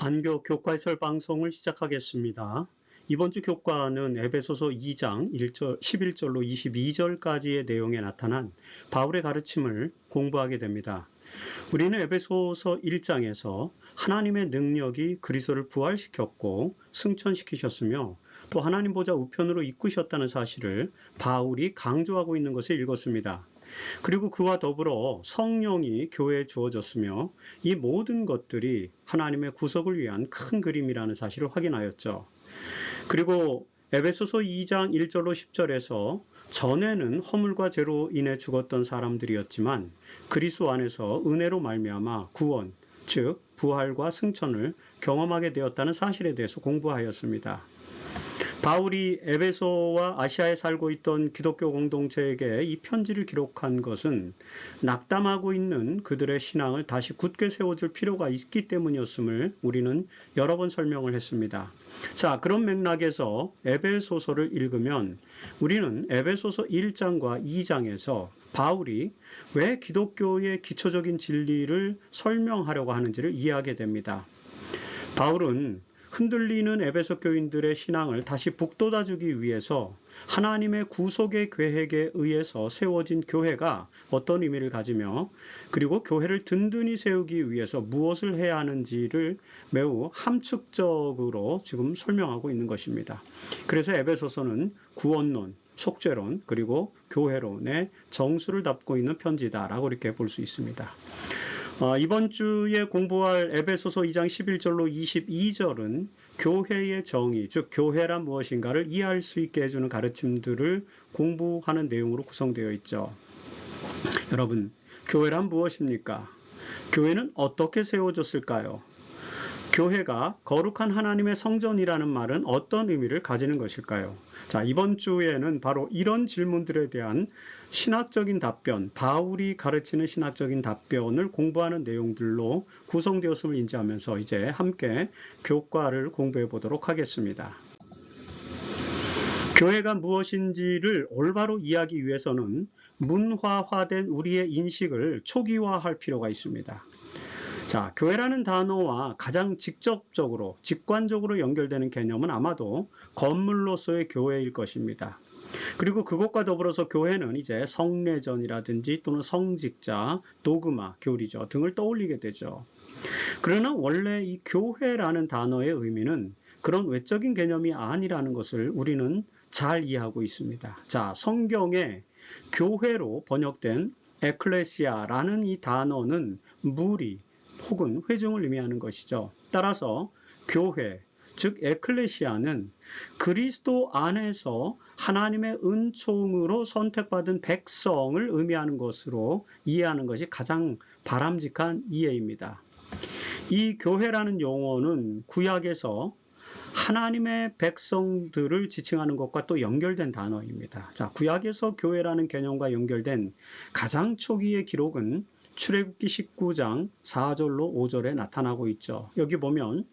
안교 교과해설 방송을 시작하겠습니다. 이번 주 교과는 에베소서 2장 11절로 22절까지의 내용에 나타난 바울의 가르침을 공부하게 됩니다. 우리는 에베소서 1장에서 하나님의 능력이 그리스도를 부활시켰고 승천시키셨으며 또 하나님 보좌 우편으로 이끄셨다는 사실을 바울이 강조하고 있는 것을 읽었습니다. 그리고 그와 더불어 성령이 교회에 주어졌으며 이 모든 것들이 하나님의 구속을 위한 큰 그림이라는 사실을 확인하였죠. 그리고 에베소서 2장 1절로 10절에서 전에는 허물과 죄로 인해 죽었던 사람들이었지만 그리스도 안에서 은혜로 말미암아 구원, 즉 부활과 승천을 경험하게 되었다는 사실에 대해서 공부하였습니다. 바울이 에베소와 아시아에 살고 있던 기독교 공동체에게 이 편지를 기록한 것은 낙담하고 있는 그들의 신앙을 다시 굳게 세워줄 필요가 있기 때문이었음을 우리는 여러 번 설명을 했습니다. 자, 그런 맥락에서 에베소서를 읽으면 우리는 에베소서 1장과 2장에서 바울이 왜 기독교의 기초적인 진리를 설명하려고 하는지를 이해하게 됩니다. 바울은 흔들리는 에베소 교인들의 신앙을 다시 북돋아주기 위해서 하나님의 구속의 계획에 의해서 세워진 교회가 어떤 의미를 가지며 그리고 교회를 든든히 세우기 위해서 무엇을 해야 하는지를 매우 함축적으로 지금 설명하고 있는 것입니다. 그래서 에베소서는 구원론, 속죄론, 그리고 교회론의 정수를 담고 있는 편지다라고 이렇게 볼 수 있습니다. 이번 주에 공부할 에베소서 2장 11절로 22절은 교회의 정의, 즉 교회란 무엇인가를 이해할 수 있게 해주는 가르침들을 공부하는 내용으로 구성되어 있죠. 여러분, 교회란 무엇입니까? 교회는 어떻게 세워졌을까요? 교회가 거룩한 하나님의 성전이라는 말은 어떤 의미를 가지는 것일까요? 자, 이번 주에는 바로 이런 질문들에 대한 신학적인 답변, 바울이 가르치는 신학적인 답변을 공부하는 내용들로 구성되었음을 인지하면서 이제 함께 교과를 공부해 보도록 하겠습니다. 교회가 무엇인지를 올바로 이해하기 위해서는 문화화된 우리의 인식을 초기화할 필요가 있습니다. 자, 교회라는 단어와 가장 직접적으로, 직관적으로 연결되는 개념은 아마도 건물로서의 교회일 것입니다. 그리고 그것과 더불어서 교회는 이제 성례전이라든지 또는 성직자, 도그마, 교리죠 등을 떠올리게 되죠. 그러나 원래 이 교회라는 단어의 의미는 그런 외적인 개념이 아니라는 것을 우리는 잘 이해하고 있습니다. 자, 성경에 교회로 번역된 에클레시아라는 이 단어는 무리, 혹은 회중을 의미하는 것이죠. 따라서 교회, 즉 에클레시아는 그리스도 안에서 하나님의 은총으로 선택받은 백성을 의미하는 것으로 이해하는 것이 가장 바람직한 이해입니다. 이 교회라는 용어는 구약에서 하나님의 백성들을 지칭하는 것과 또 연결된 단어입니다. 자, 구약에서 교회라는 개념과 연결된 가장 초기의 기록은 출애굽기 19장 4절로 5절에 나타나고 있죠. 여기 보면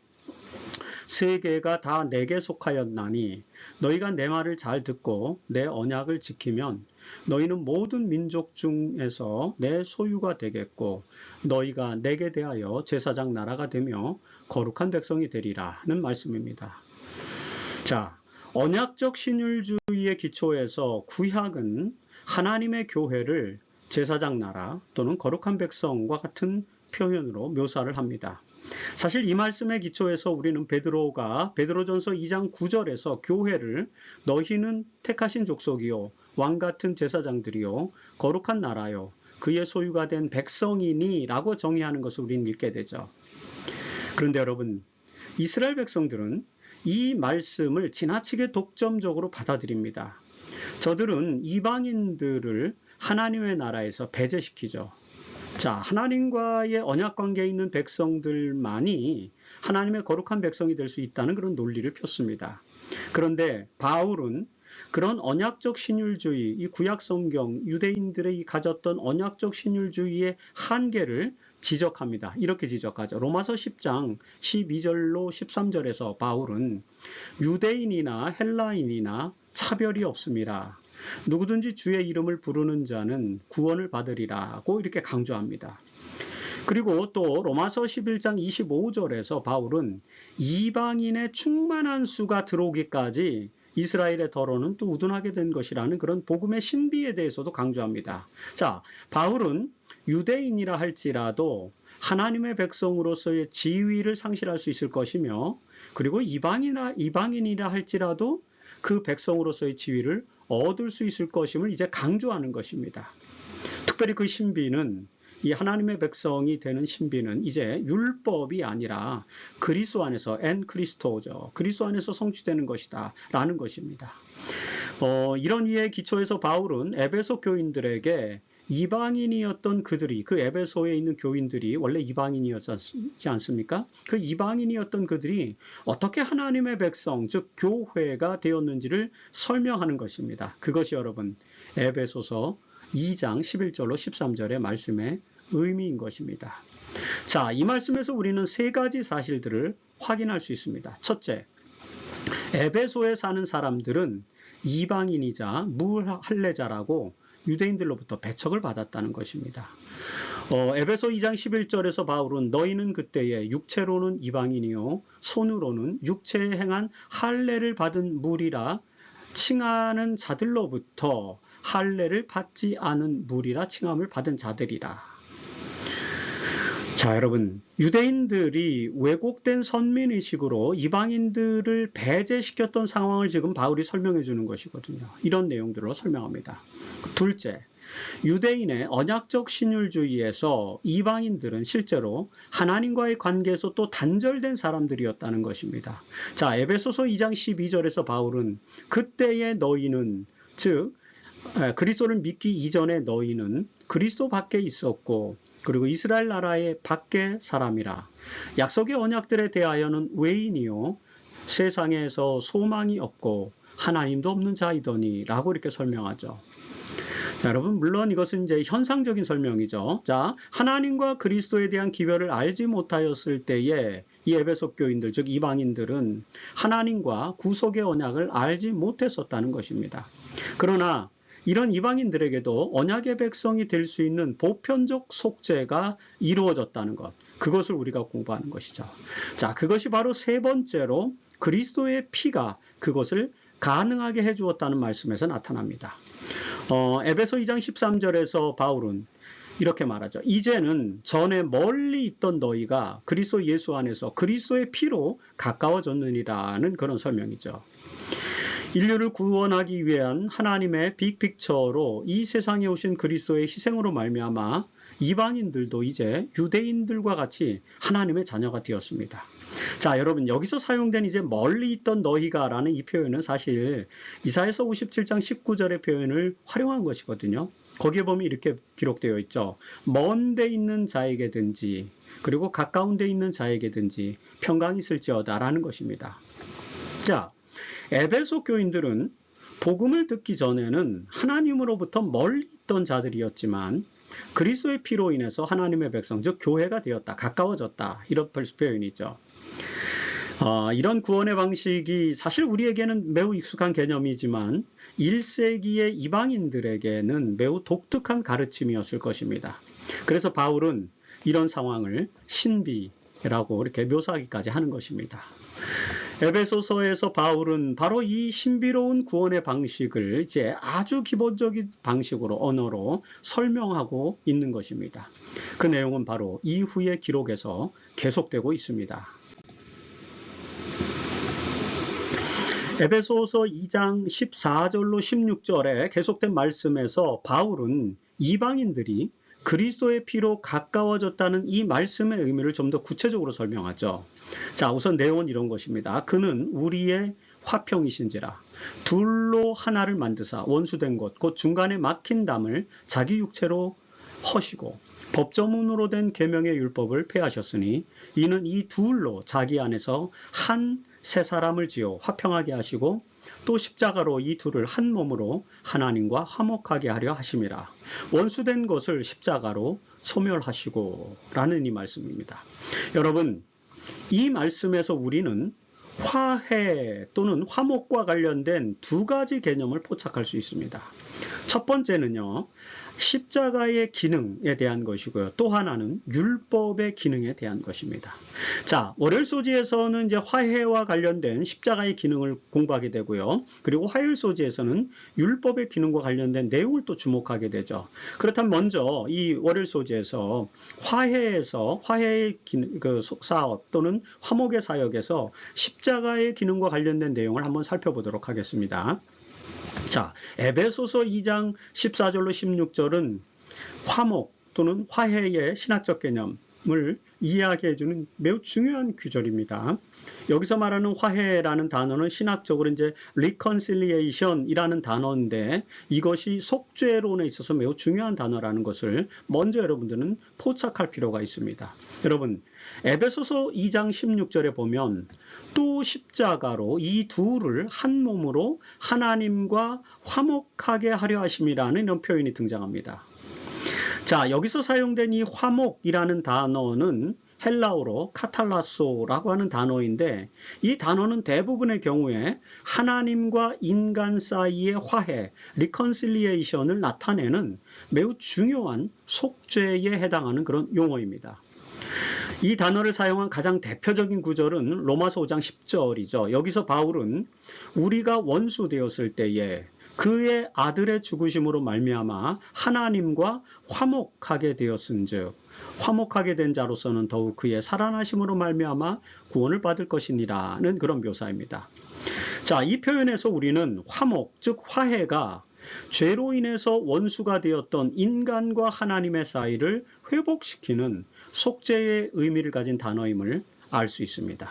세계가 다 내게 속하였나니 너희가 내 말을 잘 듣고 내 언약을 지키면 너희는 모든 민족 중에서 내 소유가 되겠고 너희가 내게 대하여 제사장 나라가 되며 거룩한 백성이 되리라는 말씀입니다. 자, 언약적 신율주의의 기초에서 구약은 하나님의 교회를 제사장 나라 또는 거룩한 백성과 같은 표현으로 묘사를 합니다. 사실 이 말씀의 기초에서 우리는 베드로전서 2장 9절에서 교회를 너희는 택하신 족속이요 왕같은 제사장들이요 거룩한 나라요 그의 소유가 된 백성이니 라고 정의하는 것을 우리는 읽게 되죠. 그런데 여러분, 이스라엘 백성들은 이 말씀을 지나치게 독점적으로 받아들입니다. 저들은 이방인들을 하나님의 나라에서 배제시키죠. 자, 하나님과의 언약 관계에 있는 백성들만이 하나님의 거룩한 백성이 될 수 있다는 그런 논리를 폈습니다. 그런데 바울은 그런 언약적 신율주의, 이 구약 성경, 유대인들이 가졌던 언약적 신율주의의 한계를 지적합니다. 이렇게 지적하죠. 로마서 10장 12절로 13절에서 바울은 유대인이나 헬라인이나 차별이 없습니다. 누구든지 주의 이름을 부르는 자는 구원을 받으리라고 이렇게 강조합니다. 그리고 또 로마서 11장 25절에서 바울은 이방인의 충만한 수가 들어오기까지 이스라엘의 더러는 또 우둔하게 된 것이라는 그런 복음의 신비에 대해서도 강조합니다. 자, 바울은 유대인이라 할지라도 하나님의 백성으로서의 지위를 상실할 수 있을 것이며, 그리고 이방인이라 할지라도 그 백성으로서의 지위를 얻을 수 있을 것임을 이제 강조하는 것입니다. 특별히 그 신비는, 이 하나님의 백성이 되는 신비는 이제 율법이 아니라 그리스도 안에서, 엔 크리스토죠, 그리스도 안에서 성취되는 것이다 라는 것입니다. 이런 이해의 기초에서 바울은 에베소 교인들에게 이방인이었던 그들이, 그 에베소에 있는 교인들이 원래 이방인이었지 않습니까? 그 이방인이었던 그들이 어떻게 하나님의 백성, 즉 교회가 되었는지를 설명하는 것입니다. 그것이 여러분 에베소서 2장 11절로 13절의 말씀의 의미인 것입니다. 자, 이 말씀에서 우리는 세 가지 사실들을 확인할 수 있습니다. 첫째, 에베소에 사는 사람들은 이방인이자 무할례자라고 유대인들로부터 배척을 받았다는 것입니다. 에베소 2장 11절에서 바울은 너희는 그때에 육체로는 이방인이요 손으로는 육체에 행한 할례를 받은 무리라 칭하는 자들로부터 할례를 받지 않은 무리라 칭함을 받은 자들이라. 자, 여러분, 유대인들이 왜곡된 선민의식으로 이방인들을 배제시켰던 상황을 지금 바울이 설명해 주는 것이거든요. 이런 내용들로 설명합니다. 둘째, 유대인의 언약적 신율주의에서 이방인들은 실제로 하나님과의 관계에서 또 단절된 사람들이었다는 것입니다. 자, 에베소서 2장 12절에서 바울은 그때의 너희는, 즉 그리스도를 믿기 이전에 너희는 그리스도 밖에 있었고 그리고 이스라엘 나라의 밖에 사람이라. 약속의 언약들에 대하여는 외인이요 세상에서 소망이 없고 하나님도 없는 자이더니 라고 이렇게 설명하죠. 자, 여러분, 물론 이것은 이제 현상적인 설명이죠. 자, 하나님과 그리스도에 대한 기별을 알지 못하였을 때에 이 에베소 교인들, 즉 이방인들은 하나님과 구속의 언약을 알지 못했었다는 것입니다. 그러나 이런 이방인들에게도 언약의 백성이 될 수 있는 보편적 속죄가 이루어졌다는 것, 그것을 우리가 공부하는 것이죠. 자, 그것이 바로 세 번째로 그리스도의 피가 그것을 가능하게 해주었다는 말씀에서 나타납니다. 에베소 2장 13절에서 바울은 이렇게 말하죠. 이제는 전에 멀리 있던 너희가 그리스도 예수 안에서 그리스도의 피로 가까워졌느니라는 그런 설명이죠. 인류를 구원하기 위한 하나님의 빅픽처로 이 세상에 오신 그리스도의 희생으로 말미암아 이방인들도 이제 유대인들과 같이 하나님의 자녀가 되었습니다. 자, 여러분, 여기서 사용된 이제 멀리 있던 너희가 라는 이 표현은 사실 이사야서 57장 19절의 표현을 활용한 것이거든요. 거기에 보면 이렇게 기록되어 있죠. 먼 데 있는 자에게든지 그리고 가까운 데 있는 자에게든지 평강이 있을지어다 라는 것입니다. 자, 에베소 교인들은 복음을 듣기 전에는 하나님으로부터 멀리 있던 자들이었지만 그리스도의 피로 인해서 하나님의 백성, 즉 교회가 되었다, 가까워졌다, 이런 표현이죠. 이런 구원의 방식이 사실 우리에게는 매우 익숙한 개념이지만 1세기의 이방인들에게는 매우 독특한 가르침이었을 것입니다. 그래서 바울은 이런 상황을 신비라고 이렇게 묘사하기까지 하는 것입니다. 에베소서에서 바울은 바로 이 신비로운 구원의 방식을 이제 아주 기본적인 방식으로, 언어로 설명하고 있는 것입니다. 그 내용은 바로 이후의 기록에서 계속되고 있습니다. 에베소서 2장 14절로 16절에 계속된 말씀에서 바울은 이방인들이 그리스도의 피로 가까워졌다는 이 말씀의 의미를 좀 더 구체적으로 설명하죠. 자, 우선 내용은 이런 것입니다. 그는 우리의 화평이신지라 둘로 하나를 만드사 원수된 것 곧 중간에 막힌 담을 자기 육체로 허시고 법조문으로 된 계명의 율법을 폐하셨으니 이는 이 둘로 자기 안에서 한 새 사람을 지어 화평하게 하시고 또 십자가로 이 둘을 한 몸으로 하나님과 화목하게 하려 하심이라. 원수된 것을 십자가로 소멸하시고 라는 이 말씀입니다. 여러분, 이 말씀에서 우리는 화해 또는 화목과 관련된 두 가지 개념을 포착할 수 있습니다. 첫 번째는요, 십자가의 기능에 대한 것이고요. 또 하나는 율법의 기능에 대한 것입니다. 자, 월요일 소지에서는 이제 화해와 관련된 십자가의 기능을 공부하게 되고요. 그리고 화요일 소지에서는 율법의 기능과 관련된 내용을 또 주목하게 되죠. 그렇다면 먼저 이 월요일 소지에서 화해의 기능, 그 사업 또는 화목의 사역에서 십자가의 기능과 관련된 내용을 한번 살펴보도록 하겠습니다. 자, 에베소서 2장 14절로 16절은 화목 또는 화해의 신학적 개념을 이해하게 해주는 매우 중요한 구절입니다. 여기서 말하는 화해라는 단어는 신학적으로 이제 reconciliation이라는 단어인데 이것이 속죄론에 있어서 매우 중요한 단어라는 것을 먼저 여러분들은 포착할 필요가 있습니다. 여러분, 에베소서 2장 16절에 보면 또 십자가로 이 둘을 한 몸으로 하나님과 화목하게 하려 하심이라는 이런 표현이 등장합니다. 자, 여기서 사용된 이 화목이라는 단어는 헬라어로 카탈라소라고 하는 단어인데 이 단어는 대부분의 경우에 하나님과 인간 사이의 화해, 리컨실리에이션을 나타내는 매우 중요한 속죄에 해당하는 그런 용어입니다. 이 단어를 사용한 가장 대표적인 구절은 로마서 5장 10절이죠. 여기서 바울은 우리가 원수 되었을 때에 그의 아들의 죽으심으로 말미암아 하나님과 화목하게 되었은즉 화목하게 된 자로서는 더욱 그의 살아나심으로 말미암아 구원을 받을 것이니라는 그런 묘사입니다. 자, 이 표현에서 우리는 화목, 즉 화해가 죄로 인해서 원수가 되었던 인간과 하나님의 사이를 회복시키는 속죄의 의미를 가진 단어임을 알 수 있습니다.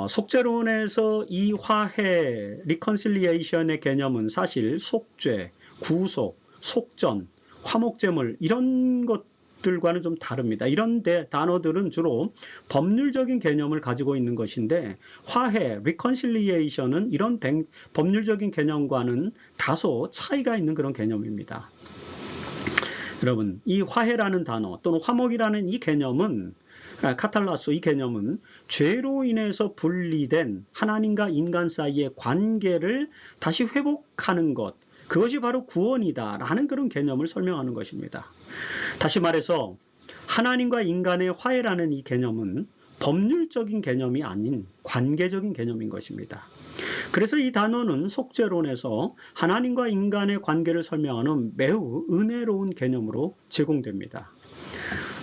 속죄론에서 이 화해, 리컨실리에이션의 개념은 사실 속죄, 구속, 속전, 화목제물 이런 것들과는 좀 다릅니다. 이런 단어들은 주로 법률적인 개념을 가지고 있는 것인데 화해, 리컨실리에이션은 이런 법률적인 개념과는 다소 차이가 있는 그런 개념입니다. 여러분, 이 화해라는 단어 또는 화목이라는 이 개념은 카탈라소 이 개념은 죄로 인해서 분리된 하나님과 인간 사이의 관계를 다시 회복하는 것, 그것이 바로 구원이다라는 그런 개념을 설명하는 것입니다. 다시 말해서 하나님과 인간의 화해라는 이 개념은 법률적인 개념이 아닌 관계적인 개념인 것입니다. 그래서 이 단어는 속죄론에서 하나님과 인간의 관계를 설명하는 매우 은혜로운 개념으로 제공됩니다.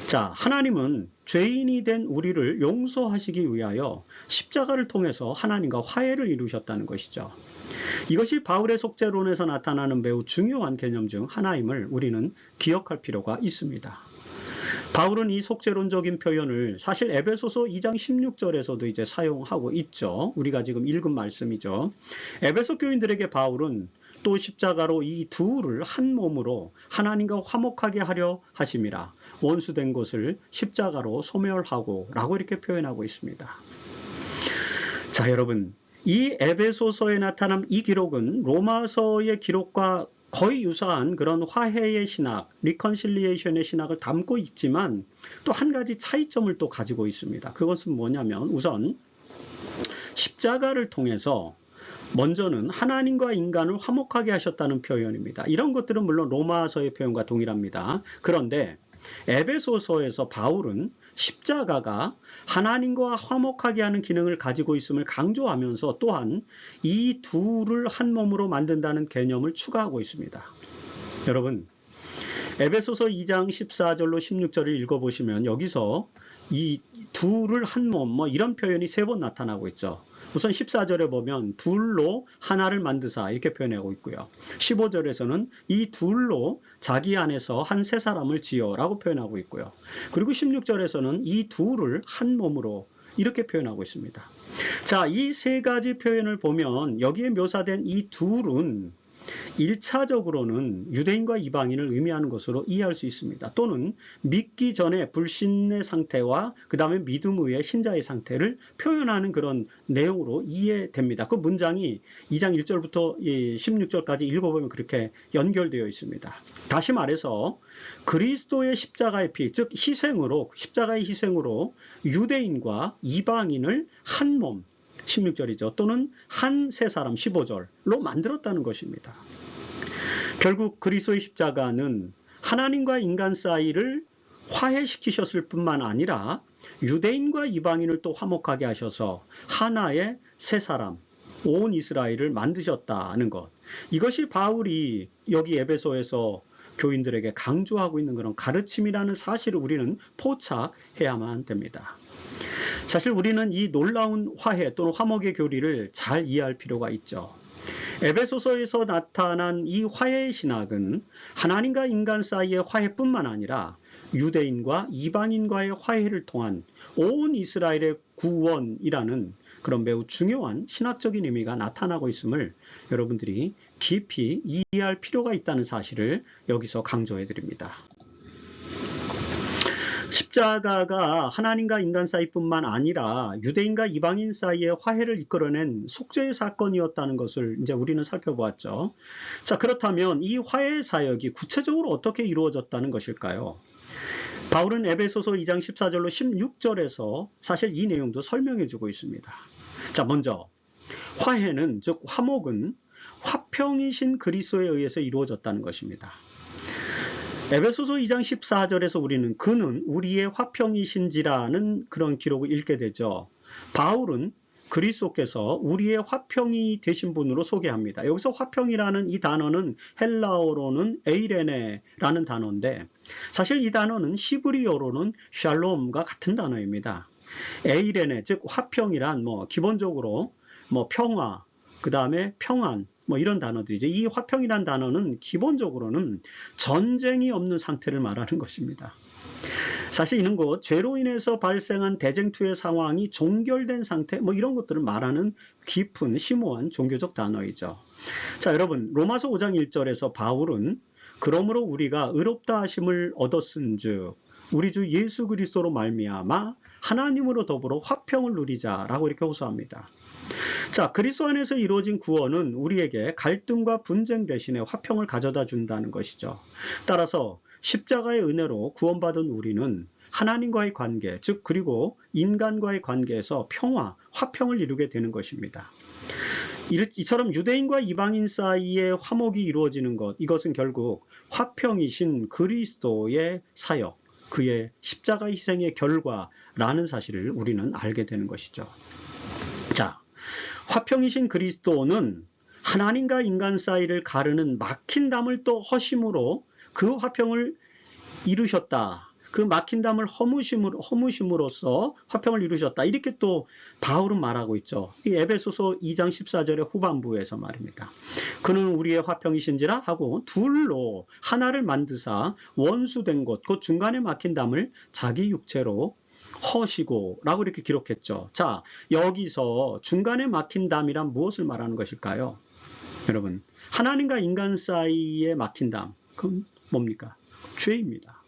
자, 하나님은 죄인이 된 우리를 용서하시기 위하여 십자가를 통해서 하나님과 화해를 이루셨다는 것이죠. 이것이 바울의 속죄론에서 나타나는 매우 중요한 개념 중 하나임을 우리는 기억할 필요가 있습니다. 바울은 이 속죄론적인 표현을 사실 에베소서 2장 16절에서도 이제 사용하고 있죠. 우리가 지금 읽은 말씀이죠. 에베소 교인들에게 바울은 또 십자가로 이 둘을 한 몸으로 하나님과 화목하게 하려 하심이라 원수된 것을 십자가로 소멸하고 라고 이렇게 표현하고 있습니다. 자, 여러분, 이 에베소서에 나타난 이 기록은 로마서의 기록과 거의 유사한 그런 화해의 신학, 리컨실리에이션의 신학을 담고 있지만 또 한 가지 차이점을 또 가지고 있습니다. 그것은 뭐냐면 우선 십자가를 통해서 먼저는 하나님과 인간을 화목하게 하셨다는 표현입니다. 이런 것들은 물론 로마서의 표현과 동일합니다. 그런데 에베소서에서 바울은 십자가가 하나님과 화목하게 하는 기능을 가지고 있음을 강조하면서 또한 이 둘을 한 몸으로 만든다는 개념을 추가하고 있습니다. 여러분, 에베소서 2장 14절로 16절을 읽어보시면 여기서 이 둘을 한 몸, 이런 표현이 3번 나타나고 있죠. 우선 14절에 보면 둘로 하나를 만드사 이렇게 표현하고 있고요. 15절에서는 이 둘로 자기 안에서 한 세 사람을 지어 라고 표현하고 있고요. 그리고 16절에서는 이 둘을 한 몸으로 이렇게 표현하고 있습니다. 자, 이 세 가지 표현을 보면 여기에 묘사된 이 둘은 1차적으로는 유대인과 이방인을 의미하는 것으로 이해할 수 있습니다. 또는 믿기 전에 불신의 상태와 그 다음에 믿음 후의 신자의 상태를 표현하는 그런 내용으로 이해됩니다. 그 문장이 2장 1절부터 16절까지 읽어보면 그렇게 연결되어 있습니다. 다시 말해서 그리스도의 십자가의 피, 즉 십자가의 희생으로 유대인과 이방인을 한 몸, 16절이죠. 또는 한 세 사람 15절로 만들었다는 것입니다. 결국 그리스도의 십자가는 하나님과 인간 사이를 화해시키셨을 뿐만 아니라 유대인과 이방인을 또 화목하게 하셔서 하나의 새 사람, 온 이스라엘을 만드셨다는 것. 이것이 바울이 여기 에베소에서 교인들에게 강조하고 있는 그런 가르침이라는 사실을 우리는 포착해야만 됩니다. 사실 우리는 이 놀라운 화해 또는 화목의 교리를 잘 이해할 필요가 있죠. 에베소서에서 나타난 이 화해의 신학은 하나님과 인간 사이의 화해뿐만 아니라 유대인과 이방인과의 화해를 통한 온 이스라엘의 구원이라는 그런 매우 중요한 신학적인 의미가 나타나고 있음을 여러분들이 깊이 이해할 필요가 있다는 사실을 여기서 강조해 드립니다. 십자가가 하나님과 인간 사이뿐만 아니라 유대인과 이방인 사이의 화해를 이끌어낸 속죄의 사건이었다는 것을 이제 우리는 살펴보았죠. 자, 그렇다면 이 화해의 사역이 구체적으로 어떻게 이루어졌다는 것일까요? 바울은 에베소서 2장 14절로 16절에서 사실 이 내용도 설명해 주고 있습니다. 자, 먼저 화해는, 즉 화목은 화평이신 그리스도에 의해서 이루어졌다는 것입니다. 에베소서 2장 14절에서 우리는 그는 우리의 화평이신지라는 그런 기록을 읽게 되죠. 바울은 그리스도께서 우리의 화평이 되신 분으로 소개합니다. 여기서 화평이라는 이 단어는 헬라어로는 에이레네라는 단어인데 사실 이 단어는 히브리어로는 샬롬과 같은 단어입니다. 에이레네, 즉 화평이란 기본적으로 평화, 그 다음에 평안, 이런 단어들이죠. 이 화평이란 단어는 기본적으로는 전쟁이 없는 상태를 말하는 것입니다. 사실 이는 곧 죄로 인해서 발생한 대쟁투의 상황이 종결된 상태, 이런 것들을 말하는 깊은 심오한 종교적 단어이죠. 자, 여러분, 로마서 5장 1절에서 바울은 그러므로 우리가 의롭다 하심을 얻었은즉 우리 주 예수 그리스도로 말미암아 하나님으로 더불어 화평을 누리자라고 이렇게 호소합니다. 자, 그리스도 안에서 이루어진 구원은 우리에게 갈등과 분쟁 대신에 화평을 가져다 준다는 것이죠. 따라서 십자가의 은혜로 구원받은 우리는 하나님과의 관계, 즉 그리고 인간과의 관계에서 평화, 화평을 이루게 되는 것입니다. 이처럼 유대인과 이방인 사이에 화목이 이루어지는 것, 이것은 결국 화평이신 그리스도의 사역, 그의 십자가 희생의 결과라는 사실을 우리는 알게 되는 것이죠. 자, 화평이신 그리스도는 하나님과 인간 사이를 가르는 막힌 담을 또 허심으로 그 화평을 이루셨다. 그 막힌 담을 허무심으로써 화평을 이루셨다. 이렇게 또 바울은 말하고 있죠. 이 에베소서 2장 14절의 후반부에서 말입니다. 그는 우리의 화평이신지라 하고 둘로 하나를 만드사 원수된 곳, 그 중간에 막힌 담을 자기 육체로 허시고 라고 이렇게 기록했죠. 자, 여기서 중간에 막힌 담이란 무엇을 말하는 것일까요? 여러분, 하나님과 인간 사이에 막힌 담, 그건 뭡니까? 죄입니다.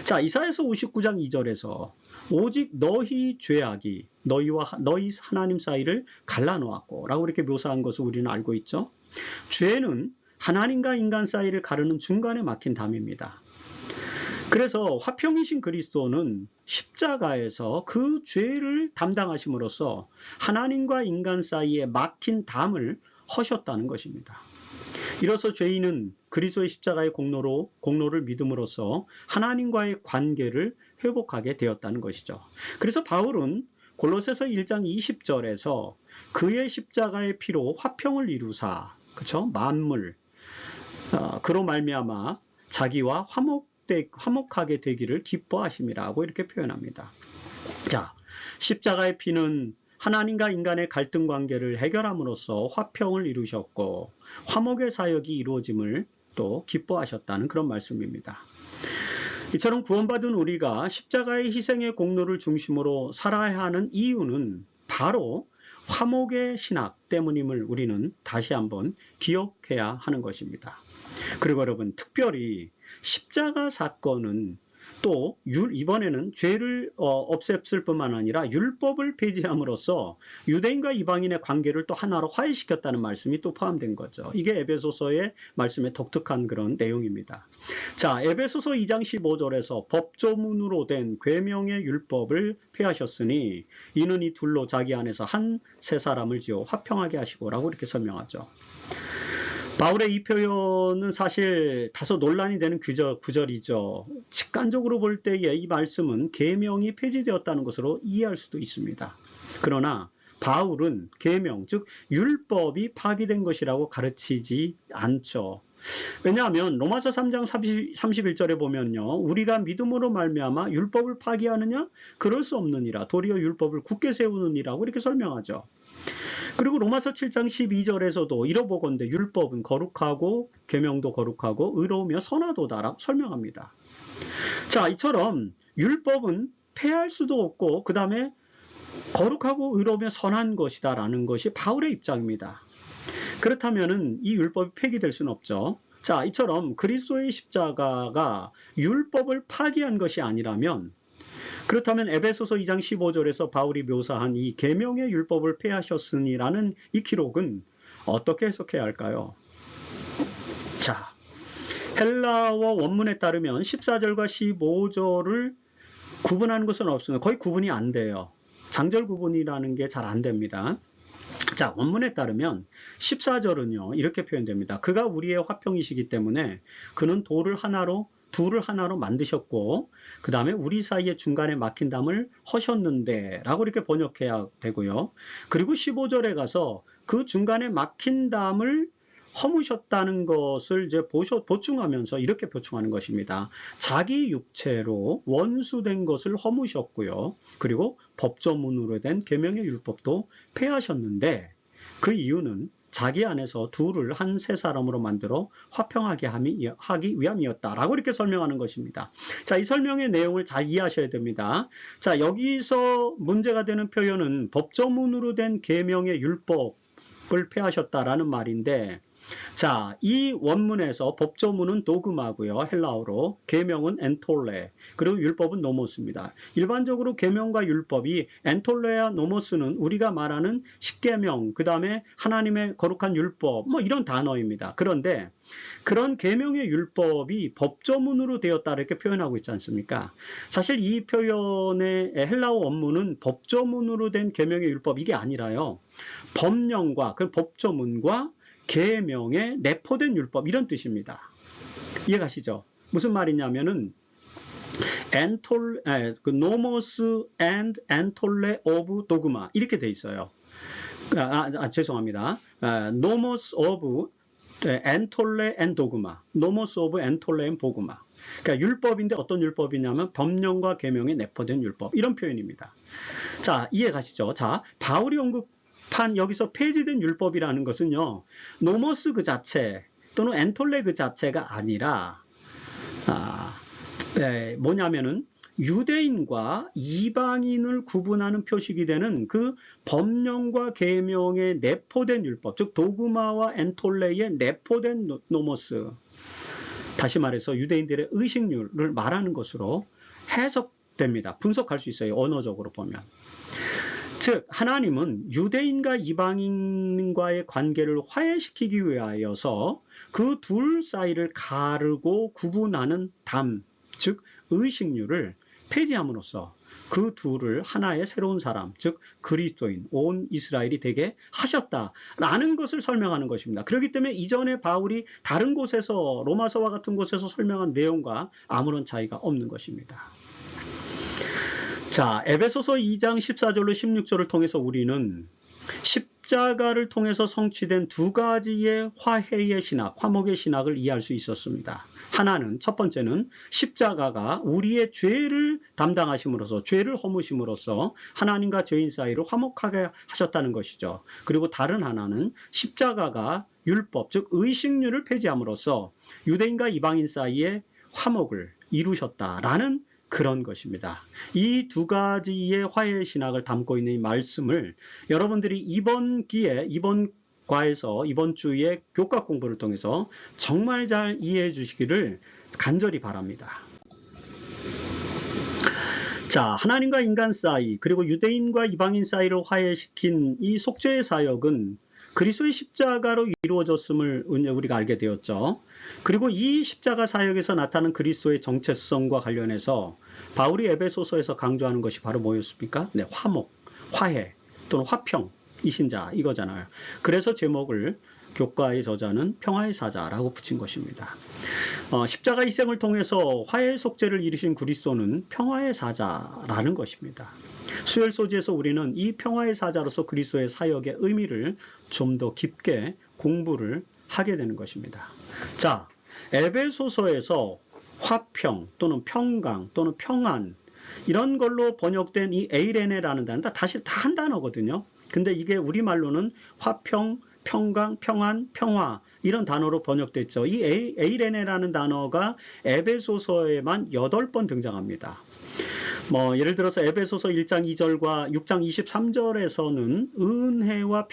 자, 이사야서 59장 2절에서 오직 너희 죄악이 너희와 너희 하나님 사이를 갈라놓았고 라고 이렇게 묘사한 것을 우리는 알고 있죠. 죄는 하나님과 인간 사이를 가르는 중간에 막힌 담입니다. 그래서 화평이신 그리스도는 십자가에서 그 죄를 담당하심으로써 하나님과 인간 사이에 막힌 담을 허셨다는 것입니다. 이로써 죄인은 그리스도의 십자가의 공로를 믿음으로써 하나님과의 관계를 회복하게 되었다는 것이죠. 그래서 바울은 골로새서 1장 20절에서 그의 십자가의 피로 화평을 이루사, 그렇죠? 만물, 그로 말미암아 자기와 화목하게 되기를 기뻐하심이라고 이렇게 표현합니다. 자, 십자가의 피는 하나님과 인간의 갈등 관계를 해결함으로써 화평을 이루셨고 화목의 사역이 이루어짐을 또 기뻐하셨다는 그런 말씀입니다. 이처럼 구원받은 우리가 십자가의 희생의 공로를 중심으로 살아야 하는 이유는 바로 화목의 신학 때문임을 우리는 다시 한번 기억해야 하는 것입니다. 그리고 여러분, 특별히 십자가 사건은 또 이번에는 죄를 없앴을 뿐만 아니라 율법을 폐지함으로써 유대인과 이방인의 관계를 또 하나로 화해시켰다는 말씀이 또 포함된 거죠. 이게 에베소서의 말씀의 독특한 그런 내용입니다. 자, 에베소서 2장 15절에서 법조문으로 된 계명의 율법을 폐하셨으니 이는 이 둘로 자기 안에서 한 새 사람을 지어 화평하게 하시고 라고 이렇게 설명하죠. 바울의 이 표현은 사실 다소 논란이 되는 구절이죠. 직관적으로 볼 때에 이 말씀은 계명이 폐지되었다는 것으로 이해할 수도 있습니다. 그러나 바울은 계명, 즉 율법이 파기된 것이라고 가르치지 않죠. 왜냐하면 로마서 3장 31절에 보면요, 우리가 믿음으로 말미암아 율법을 파기하느냐? 그럴 수 없느니라. 도리어 율법을 굳게 세우느니라고 이렇게 설명하죠. 그리고 로마서 7장 12절에서도 이러보건대 율법은 거룩하고 계명도 거룩하고 의로우며 선하도다라고 설명합니다. 자, 이처럼 율법은 폐할 수도 없고 그 다음에 거룩하고 의로우며 선한 것이다라는 것이 바울의 입장입니다. 그렇다면 이 율법이 폐기될 수는 없죠. 자, 이처럼 그리스도의 십자가가 율법을 파기한 것이 아니라면, 그렇다면 에베소서 2장 15절에서 바울이 묘사한 이 계명의 율법을 폐하셨으니라는 이 기록은 어떻게 해석해야 할까요? 자, 헬라어 원문에 따르면 14절과 15절을 구분하는 것은 없습니다. 거의 구분이 안 돼요. 장절 구분이라는 게 잘 안 됩니다. 자, 원문에 따르면 14절은요, 이렇게 표현됩니다. 그가 우리의 화평이시기 때문에 그는 둘을 하나로 만드셨고, 그 다음에 우리 사이의 중간에 막힌 담을 허셨는데 라고 이렇게 번역해야 되고요. 그리고 15절에 가서 그 중간에 막힌 담을 허무셨다는 것을 이제 보충하면서 이렇게 보충하는 것입니다. 자기 육체로 원수된 것을 허무셨고요. 그리고 법조문으로 된 계명의 율법도 폐하셨는데, 그 이유는 자기 안에서 둘을 한 세 사람으로 만들어 화평하게 하기 위함이었다라고 이렇게 설명하는 것입니다. 자, 이 설명의 내용을 잘 이해하셔야 됩니다. 자, 여기서 문제가 되는 표현은 법조문으로 된 계명의 율법을 폐하셨다라는 말인데, 자, 이 원문에서 법조문은 도그마고요. 헬라어로. 계명은 엔톨레. 그리고 율법은 노모스입니다. 일반적으로 계명과 율법이 엔톨레와 노모스는 우리가 말하는 십계명, 그 다음에 하나님의 거룩한 율법, 뭐 이런 단어입니다. 그런데 그런 계명의 율법이 법조문으로 되었다 이렇게 표현하고 있지 않습니까? 사실 이 표현의 헬라어 원문은 법조문으로 된 계명의 율법 이게 아니라요. 법령과 그 법조문과 계명에 내포된 율법 이런 뜻입니다. 이해가시죠? 무슨 말이냐면은 노모스 and 엔톨레 오브 도그마 이렇게 돼 있어요. 죄송합니다. 노모스 오브 엔톨레 앤 도그마, 노모스 오브 엔톨레 앤 보그마. 그러니까 율법인데 어떤 율법이냐면 법령과 계명에 내포된 율법 이런 표현입니다. 자, 이해가시죠? 자, 바울이 언급한 여기서 폐지된 율법이라는 것은요, 노모스 그 자체 또는 엔톨레 그 자체가 아니라 뭐냐면은 유대인과 이방인을 구분하는 표식이 되는 그 법령과 계명에 내포된 율법, 즉 도그마와 엔톨레에 내포된 노모스, 다시 말해서 유대인들의 의식률을 말하는 것으로 해석됩니다. 분석할 수 있어요. 언어적으로 보면. 즉 하나님은 유대인과 이방인과의 관계를 화해시키기 위하여서 그 둘 사이를 가르고 구분하는 담, 즉 의식률을 폐지함으로써 그 둘을 하나의 새로운 사람, 즉 그리스도인, 온 이스라엘이 되게 하셨다라는 것을 설명하는 것입니다. 그렇기 때문에 이전에 바울이 다른 곳에서 로마서와 같은 곳에서 설명한 내용과 아무런 차이가 없는 것입니다. 자, 에베소서 2장 14절로 16절을 통해서 우리는 십자가를 통해서 성취된 두 가지의 화해의 신학, 화목의 신학을 이해할 수 있었습니다. 하나는, 첫 번째는 십자가가 우리의 죄를 담당하심으로써, 죄를 허무심으로써 하나님과 죄인 사이를 화목하게 하셨다는 것이죠. 그리고 다른 하나는 십자가가 율법, 즉 의식률을 폐지함으로써 유대인과 이방인 사이에 화목을 이루셨다라는 그런 것입니다. 이 두 가지의 화해 신학을 담고 있는 이 말씀을 여러분들이 이번 기회에, 이번 과에서 이번 주에 교과 공부를 통해서 정말 잘 이해해 주시기를 간절히 바랍니다. 자, 하나님과 인간 사이, 그리고 유대인과 이방인 사이를 화해시킨 이 속죄의 사역은 그리스도의 십자가로 이루어졌음을 우리가 알게 되었죠. 그리고 이 십자가 사역에서 나타나는 그리스도의 정체성과 관련해서 바울이 에베소서에서 강조하는 것이 바로 뭐였습니까? 네, 화목, 화해 또는 화평이신 자 이거잖아요. 그래서 제목을 교과의 저자는 평화의 사자라고 붙인 것입니다. 십자가 희생을 통해서 화해의 속죄를 이루신 그리스도는 평화의 사자라는 것입니다. 수요일 소지에서 우리는 이 평화의 사자로서 그리스도의 사역의 의미를 좀 더 깊게 공부를 하게 되는 것입니다. 자, 에베소서에서 화평 또는 평강 또는 평안 이런 걸로 번역된 이 에이레네라는 단어 다시 다 한 단어거든요. 근데 이게 우리말로는 화평, 평강, 평안, 평화 이런 단어로 번역됐죠. 이 에이레네라는 단어가 에베소서에만 8번 등장합니다. 예를 들어서 에베소서 1장 2절과 6장 23절에서는 은혜와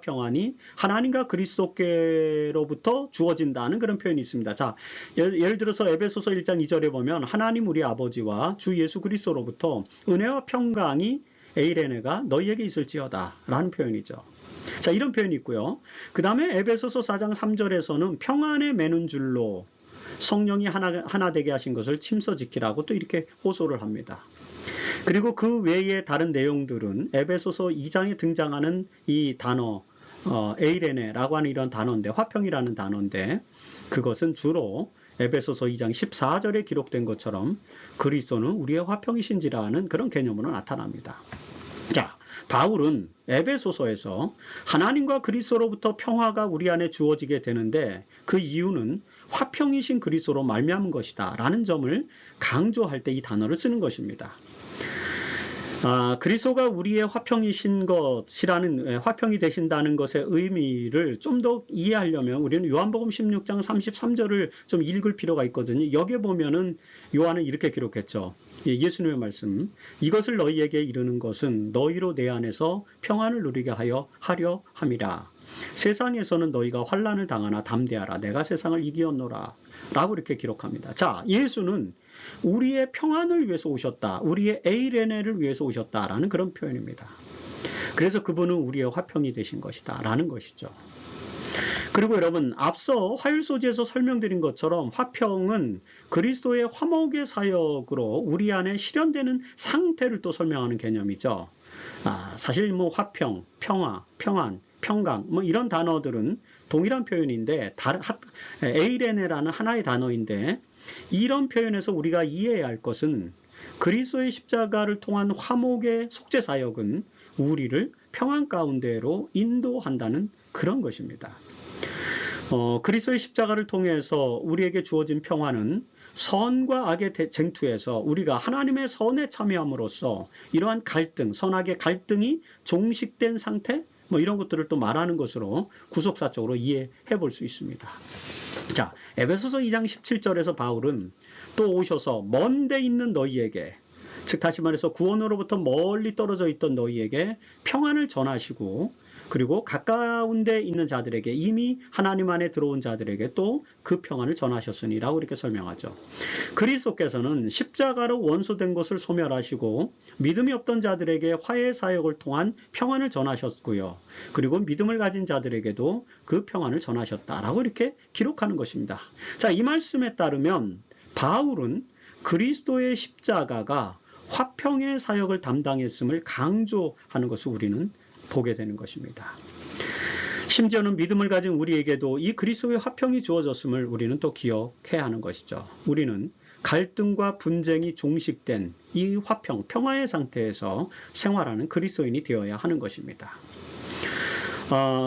평안이 하나님과 그리스도께로부터 주어진다는 그런 표현이 있습니다. 자, 예를 들어서 에베소서 1장 2절에 보면 하나님 우리 아버지와 주 예수 그리스도로부터 은혜와 평강이 에이레네가 너희에게 있을지어다 라는 표현이죠. 자, 이런 표현이 있고요. 그 다음에 에베소서 4장 3절에서는 평안에 매는 줄로 성령이 하나 되게 하신 것을 침서 지키라고 또 이렇게 호소를 합니다. 그리고 그 외의 다른 내용들은 에베소서 2장에 등장하는 이 단어 에이레네라고 하는 이런 단어인데, 화평이라는 단어인데, 그것은 주로 에베소서 2장 14절에 기록된 것처럼 그리스도는 우리의 화평이신지라는 그런 개념으로 나타납니다. 자, 바울은 에베소서에서 하나님과 그리스도로부터 평화가 우리 안에 주어지게 되는데 그 이유는 화평이신 그리스도로 말미암은 것이다 라는 점을 강조할 때 이 단어를 쓰는 것입니다. 그리스도가 우리의 화평이신 것이라는, 화평이 되신다는 것의 의미를 좀 더 이해하려면 우리는 요한복음 16장 33절을 좀 읽을 필요가 있거든요. 여기에 보면은 요한은 이렇게 기록했죠. 예수님의 말씀, 이것을 너희에게 이르는 것은 너희로 내 안에서 평안을 누리게 하려 함이라. 세상에서는 너희가 환난을 당하나 담대하라. 내가 세상을 이기었노라. 라고 이렇게 기록합니다. 자, 예수는 우리의 평안을 위해서 오셨다. 우리의 에이레네를 위해서 오셨다라는 그런 표현입니다. 그래서 그분은 우리의 화평이 되신 것이다 라는 것이죠. 그리고 여러분, 앞서 화요일 소지에서 설명드린 것처럼 화평은 그리스도의 화목의 사역으로 우리 안에 실현되는 상태를 또 설명하는 개념이죠. 사실 화평, 평화, 평안, 평강 이런 단어들은 동일한 표현인데 에이레네라는 하나의 단어인데, 이런 표현에서 우리가 이해해야 할 것은 그리스도의 십자가를 통한 화목의 속죄 사역은 우리를 평안 가운데로 인도한다는 그런 것입니다. 그리스도의 십자가를 통해서 우리에게 주어진 평화는 선과 악의 쟁투에서 우리가 하나님의 선에 참여함으로써 이러한 갈등, 선악의 갈등이 종식된 상태, 이런 것들을 또 말하는 것으로 구속사적으로 이해해 볼 수 있습니다. 자, 에베소서 2장 17절에서 바울은 또 오셔서 먼 데 있는 너희에게, 즉 다시 말해서 구원으로부터 멀리 떨어져 있던 너희에게 평안을 전하시고, 그리고 가까운 데 있는 자들에게, 이미 하나님 안에 들어온 자들에게 또 그 평안을 전하셨으니라고 이렇게 설명하죠. 그리스도께서는 십자가로 원수된 것을 소멸하시고 믿음이 없던 자들에게 화해 사역을 통한 평안을 전하셨고요. 그리고 믿음을 가진 자들에게도 그 평안을 전하셨다라고 이렇게 기록하는 것입니다. 자, 이 말씀에 따르면 바울은 그리스도의 십자가가 화평의 사역을 담당했음을 강조하는 것을 우리는 보게 되는 것입니다. 심지어는 믿음을 가진 우리에게도 이 그리스도의 화평이 주어졌음을 우리는 또 기억해야 하는 것이죠. 우리는 갈등과 분쟁이 종식된 이 화평, 평화의 상태에서 생활하는 그리스도인이 되어야 하는 것입니다.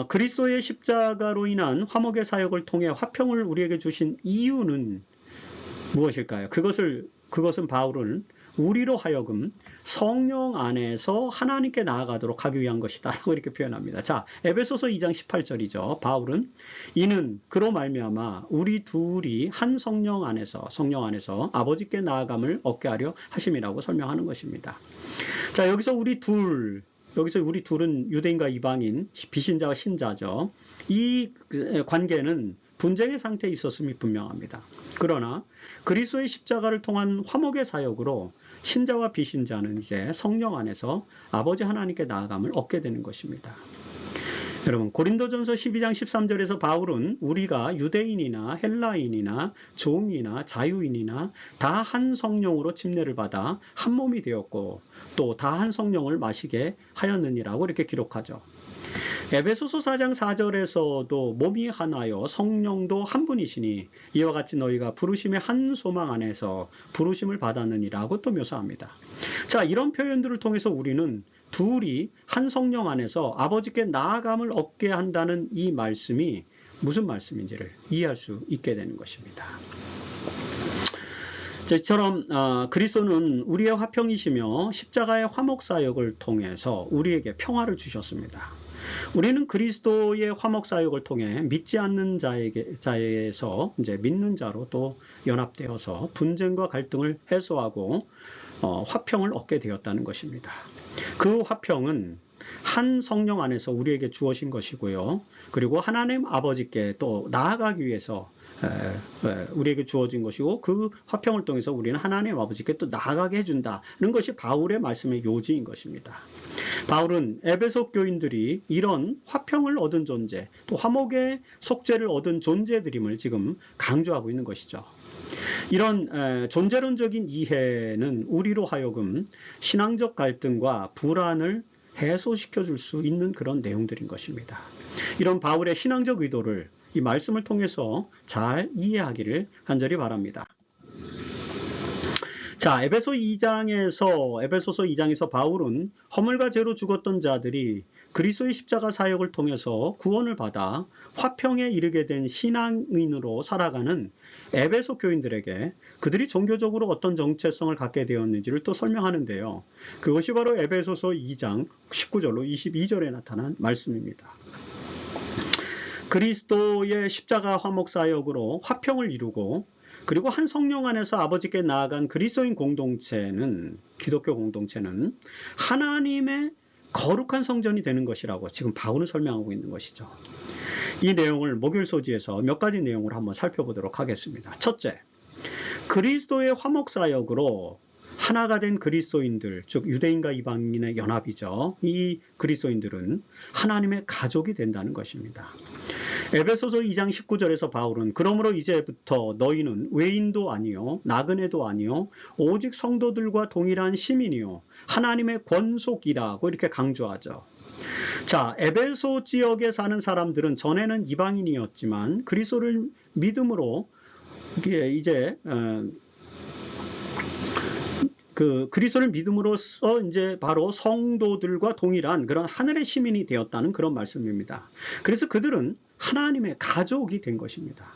그리스도의 십자가로 인한 화목의 사역을 통해 화평을 우리에게 주신 이유는 무엇일까요? 그것은 바울은 우리로 하여금 성령 안에서 하나님께 나아가도록 하기 위한 것이다 라고 이렇게 표현합니다. 자, 에베소서 2장 18절이죠. 바울은 이는 그로 말미암아 우리 둘이 한 성령 안에서 아버지께 나아감을 얻게 하려 하심이라고 설명하는 것입니다. 자, 여기서 우리 둘은 유대인과 이방인, 비신자와 신자죠. 이 관계는 분쟁의 상태에 있었음이 분명합니다. 그러나 그리스도의 십자가를 통한 화목의 사역으로 신자와 비신자는 이제 성령 안에서 아버지 하나님께 나아감을 얻게 되는 것입니다. 여러분, 고린도전서 12장 13절에서 바울은 우리가 유대인이나 헬라인이나 종이나 자유인이나 다 한 성령으로 침례를 받아 한 몸이 되었고 또 다 한 성령을 마시게 하였느니라고 이렇게 기록하죠. 에베소서 4장 4절에서도 몸이 하나요 성령도 한 분이시니 이와 같이 너희가 부르심의 한 소망 안에서 부르심을 받았느니라고 또 묘사합니다. 자, 이런 표현들을 통해서 우리는 둘이 한 성령 안에서 아버지께 나아감을 얻게 한다는 이 말씀이 무슨 말씀인지를 이해할 수 있게 되는 것입니다. 이처럼 그리스도는 우리의 화평이시며 십자가의 화목사역을 통해서 우리에게 평화를 주셨습니다. 우리는 그리스도의 화목사역을 통해 믿지 않는 자에게서 이제 믿는 자로 또 연합되어서 분쟁과 갈등을 해소하고 화평을 얻게 되었다는 것입니다. 그 화평은 한 성령 안에서 우리에게 주어진 것이고요. 그리고 하나님 아버지께 또 나아가기 위해서 우리에게 주어진 것이고 그 화평을 통해서 우리는 하나님 아버지께 또 나아가게 해준다는 것이 바울의 말씀의 요지인 것입니다. 바울은 에베소 교인들이 이런 화평을 얻은 존재, 또 화목의 속죄를 얻은 존재들임을 지금 강조하고 있는 것이죠. 이런 존재론적인 이해는 우리로 하여금 신앙적 갈등과 불안을 해소시켜 줄 수 있는 그런 내용들인 것입니다. 이런 바울의 신앙적 의도를 이 말씀을 통해서 잘 이해하기를 간절히 바랍니다. 자, 에베소서 2장에서 바울은 허물과 죄로 죽었던 자들이 그리스도의 십자가 사역을 통해서 구원을 받아 화평에 이르게 된 신앙인으로 살아가는 에베소 교인들에게 그들이 종교적으로 어떤 정체성을 갖게 되었는지를 또 설명하는데요. 그것이 바로 에베소서 2장 19절로 22절에 나타난 말씀입니다. 그리스도의 십자가 화목사역으로 화평을 이루고 그리고 한 성령 안에서 아버지께 나아간 그리스도인 공동체는, 기독교 공동체는 하나님의 거룩한 성전이 되는 것이라고 지금 바울은 설명하고 있는 것이죠. 이 내용을 목요일 소지에서 몇 가지 내용을 한번 살펴보도록 하겠습니다. 첫째, 그리스도의 화목사역으로 하나가 된 그리스도인들, 즉 유대인과 이방인의 연합이죠. 이 그리스도인들은 하나님의 가족이 된다는 것입니다. 에베소서 2장 19절에서 바울은 그러므로 이제부터 너희는 외인도 아니요 나그네도 아니요 오직 성도들과 동일한 시민이요 하나님의 권속이라고 이렇게 강조하죠. 자, 에베소 지역에 사는 사람들은 전에는 이방인이었지만 그리스도를 믿음으로 이제 그리스도를 믿음으로써 이제 바로 성도들과 동일한 그런 하늘의 시민이 되었다는 그런 말씀입니다. 그래서 그들은 하나님의 가족이 된 것입니다.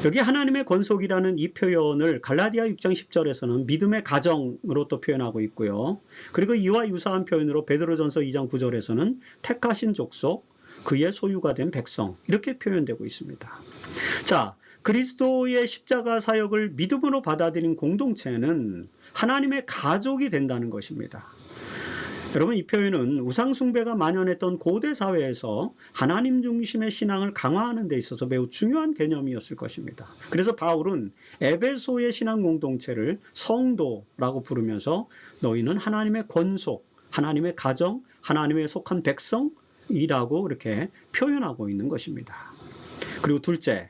여기 하나님의 권속이라는 이 표현을 갈라디아 6장 10절에서는 믿음의 가정으로 또 표현하고 있고요. 그리고 이와 유사한 표현으로 베드로전서 2장 9절에서는 택하신 족속, 그의 소유가 된 백성 이렇게 표현되고 있습니다. 자, 그리스도의 십자가 사역을 믿음으로 받아들인 공동체는 하나님의 가족이 된다는 것입니다. 여러분, 이 표현은 우상숭배가 만연했던 고대 사회에서 하나님 중심의 신앙을 강화하는 데 있어서 매우 중요한 개념이었을 것입니다. 그래서 바울은 에베소의 신앙 공동체를 성도라고 부르면서 너희는 하나님의 권속, 하나님의 가정, 하나님의 속한 백성이라고 이렇게 표현하고 있는 것입니다. 그리고 둘째,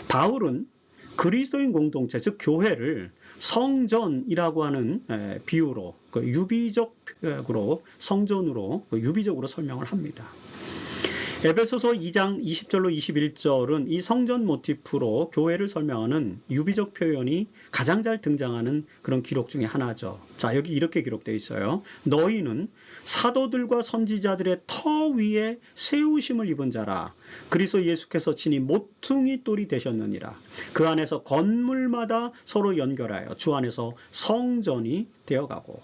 바울은 그리스도인 공동체, 즉 교회를 성전이라고 하는 비유로, 유비적으로, 성전으로, 유비적으로 설명을 합니다. 에베소서 2장 20절로 21절은 이 성전 모티프로 교회를 설명하는 유비적 표현이 가장 잘 등장하는 그런 기록 중에 하나죠. 자, 여기 이렇게 기록되어 있어요. 너희는 사도들과 선지자들의 터 위에 세우심을 입은 자라. 그리스도 예수께서 친히 모퉁이 돌이 되셨느니라. 그 안에서 건물마다 서로 연결하여 주 안에서 성전이 되어가고.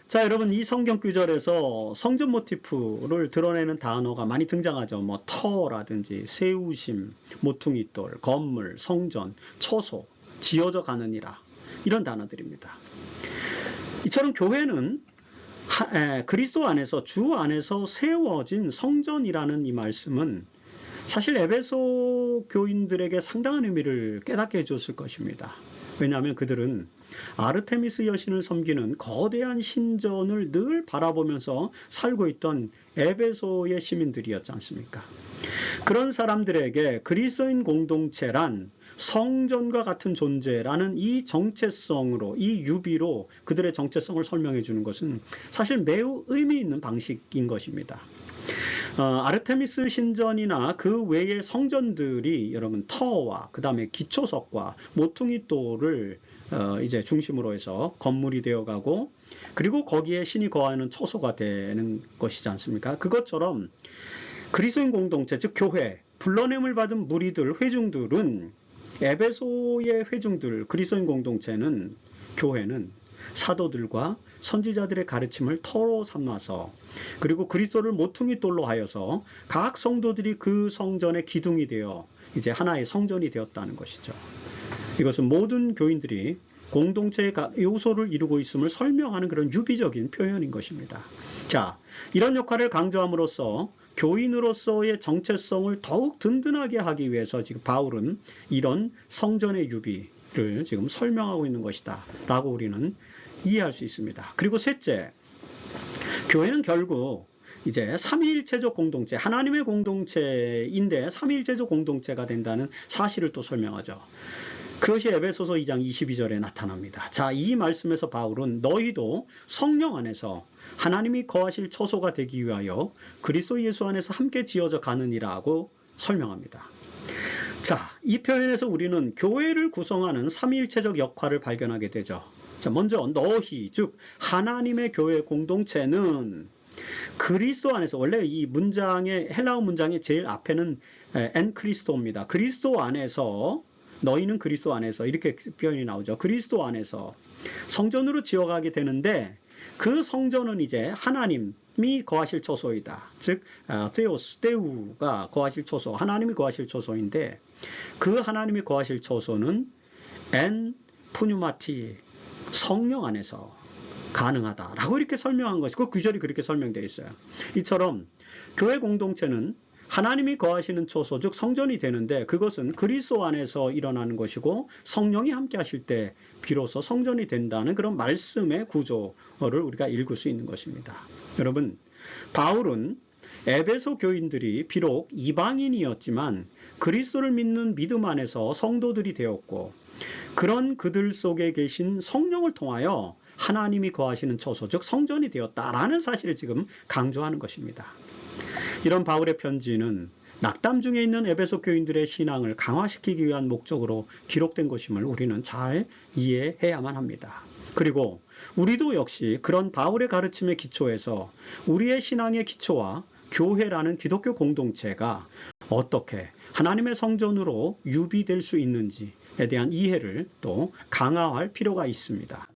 자, 여러분, 이 성경 구절에서 성전 모티프를 드러내는 단어가 많이 등장하죠. 뭐 터라든지 세우심, 모퉁이돌, 건물, 성전, 처소, 지어져 가느니라, 이런 단어들입니다. 이처럼 교회는 그리스도 안에서, 주 안에서 세워진 성전이라는 이 말씀은 사실 에베소 교인들에게 상당한 의미를 깨닫게 해줬을 것입니다. 왜냐하면 그들은 아르테미스 여신을 섬기는 거대한 신전을 늘 바라보면서 살고 있던 에베소의 시민들이었지 않습니까? 그런 사람들에게 그리스도인 공동체란 성전과 같은 존재라는 이 정체성으로, 이 유비로 그들의 정체성을 설명해 주는 것은 사실 매우 의미 있는 방식인 것입니다. 아르테미스 신전이나 그 외의 성전들이 여러분 터와 그 다음에 기초석과 모퉁이돌을 이제 중심으로 해서 건물이 되어가고, 그리고 거기에 신이 거하는 처소가 되는 것이지 않습니까? 그것처럼 그리스도인 공동체, 즉 교회, 불러냄을 받은 무리들, 회중들은, 에베소의 회중들, 그리스도인 공동체는, 교회는 사도들과 선지자들의 가르침을 터로 삼아서, 그리고 그리스도를 모퉁이돌로 하여서 각 성도들이 그 성전의 기둥이 되어 이제 하나의 성전이 되었다는 것이죠. 이것은 모든 교인들이 공동체의 요소를 이루고 있음을 설명하는 그런 유비적인 표현인 것입니다. 자, 이런 역할을 강조함으로써 교인으로서의 정체성을 더욱 든든하게 하기 위해서 지금 바울은 이런 성전의 유비를 지금 설명하고 있는 것이다 라고 우리는 이해할 수 있습니다. 그리고 셋째, 교회는 결국 이제 삼위일체적 공동체, 하나님의 공동체인데 삼위일체적 공동체가 된다는 사실을 또 설명하죠. 그것이 에베소서 2장 22절에 나타납니다. 자, 이 말씀에서 바울은 너희도 성령 안에서 하나님이 거하실 처소가 되기 위하여 그리스도 예수 안에서 함께 지어져 가느니라고 설명합니다. 자, 이 표현에서 우리는 교회를 구성하는 삼위일체적 역할을 발견하게 되죠. 자, 먼저 너희, 즉 하나님의 교회 공동체는 그리스도 안에서, 원래 이 문장의 헬라어 문장의 제일 앞에는 엔 크리스토입니다. 그리스도 안에서, 너희는 그리스도 안에서 이렇게 표현이 나오죠. 그리스도 안에서 성전으로 지어가게 되는데, 그 성전은 이제 하나님이 거하실 처소이다. 즉 테오스, 테우가 거하실 처소, 하나님이 거하실 처소인데, 그 하나님이 거하실 처소는 엔 푸뉴마티, 성령 안에서 가능하다라고 이렇게 설명한 것이고, 그 구절이 그렇게 설명되어 있어요. 이처럼 교회 공동체는 하나님이 거하시는 처소, 즉 성전이 되는데, 그것은 그리스도 안에서 일어나는 것이고 성령이 함께 하실 때 비로소 성전이 된다는 그런 말씀의 구조를 우리가 읽을 수 있는 것입니다. 여러분, 바울은 에베소 교인들이 비록 이방인이었지만 그리스도를 믿는 믿음 안에서 성도들이 되었고, 그런 그들 속에 계신 성령을 통하여 하나님이 거하시는 처소, 즉 성전이 되었다라는 사실을 지금 강조하는 것입니다. 이런 바울의 편지는 낙담 중에 있는 에베소 교인들의 신앙을 강화시키기 위한 목적으로 기록된 것임을 우리는 잘 이해해야만 합니다. 그리고 우리도 역시 그런 바울의 가르침의 기초에서 우리의 신앙의 기초와 교회라는 기독교 공동체가 어떻게 하나님의 성전으로 유비될 수 있는지에 대한 이해를 또 강화할 필요가 있습니다.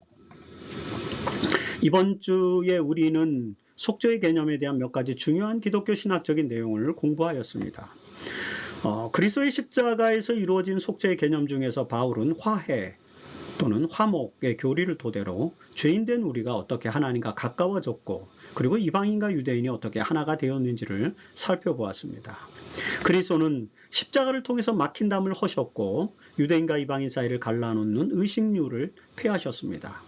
이번 주에 우리는 속죄의 개념에 대한 몇 가지 중요한 기독교 신학적인 내용을 공부하였습니다. 그리스도의 십자가에서 이루어진 속죄의 개념 중에서 바울은 화해 또는 화목의 교리를 토대로 죄인된 우리가 어떻게 하나님과 가까워졌고, 그리고 이방인과 유대인이 어떻게 하나가 되었는지를 살펴보았습니다. 그리스도는 십자가를 통해서 막힌 담을 허셨고 유대인과 이방인 사이를 갈라놓는 의식류를 폐하셨습니다.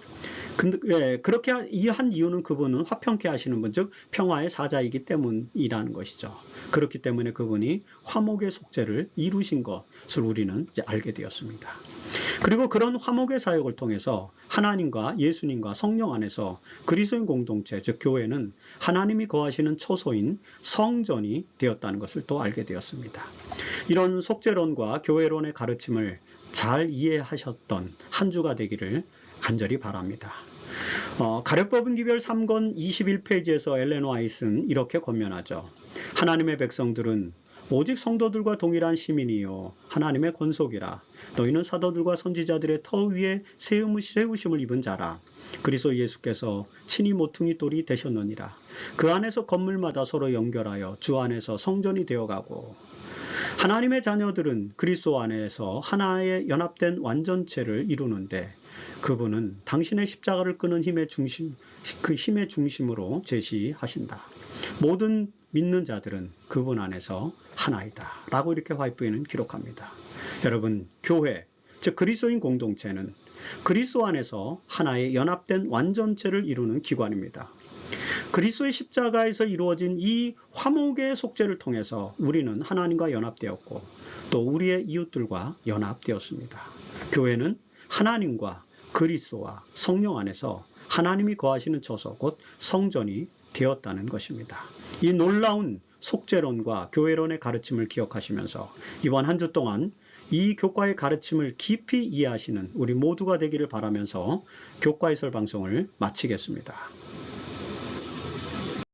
그렇게 한 이유는 그분은 화평케 하시는 분, 즉 평화의 사자이기 때문이라는 것이죠. 그렇기 때문에 그분이 화목의 속죄를 이루신 것을 우리는 이제 알게 되었습니다. 그리고 그런 화목의 사역을 통해서 하나님과 예수님과 성령 안에서 그리스도인 공동체, 즉 교회는 하나님이 거하시는 처소인 성전이 되었다는 것을 또 알게 되었습니다. 이런 속죄론과 교회론의 가르침을 잘 이해하셨던 한 주가 되기를 간절히 바랍니다. 가룟법은 기별 3권 21페이지에서 엘렌 화이트는 이렇게 권면하죠. 하나님의 백성들은 오직 성도들과 동일한 시민이요 하나님의 권속이라. 너희는 사도들과 선지자들의 터 위에 세우심을 입은 자라. 그리스도 예수께서 친히 모퉁이 돌이 되셨느니라. 그 안에서 건물마다 서로 연결하여 주 안에서 성전이 되어가고, 하나님의 자녀들은 그리스도 안에서 하나의 연합된 완전체를 이루는데, 그분은 당신의 십자가를 끄는 힘의 중심, 그 힘의 중심으로 제시하신다. 모든 믿는 자들은 그분 안에서 하나이다 라고 이렇게 화이트는 기록합니다. 여러분, 교회, 즉 그리스도인 공동체는 그리스도 안에서 하나의 연합된 완전체를 이루는 기관입니다. 그리스도의 십자가에서 이루어진 이 화목의 속죄를 통해서 우리는 하나님과 연합되었고 또 우리의 이웃들과 연합되었습니다. 교회는 하나님과 그리스도와 성령 안에서 하나님이 거하시는 처소, 곧 성전이 되었다는 것입니다. 이 놀라운 속죄론과 교회론의 가르침을 기억하시면서 이번 한 주 동안 이 교과의 가르침을 깊이 이해하시는 우리 모두가 되기를 바라면서 교과해설 방송을 마치겠습니다.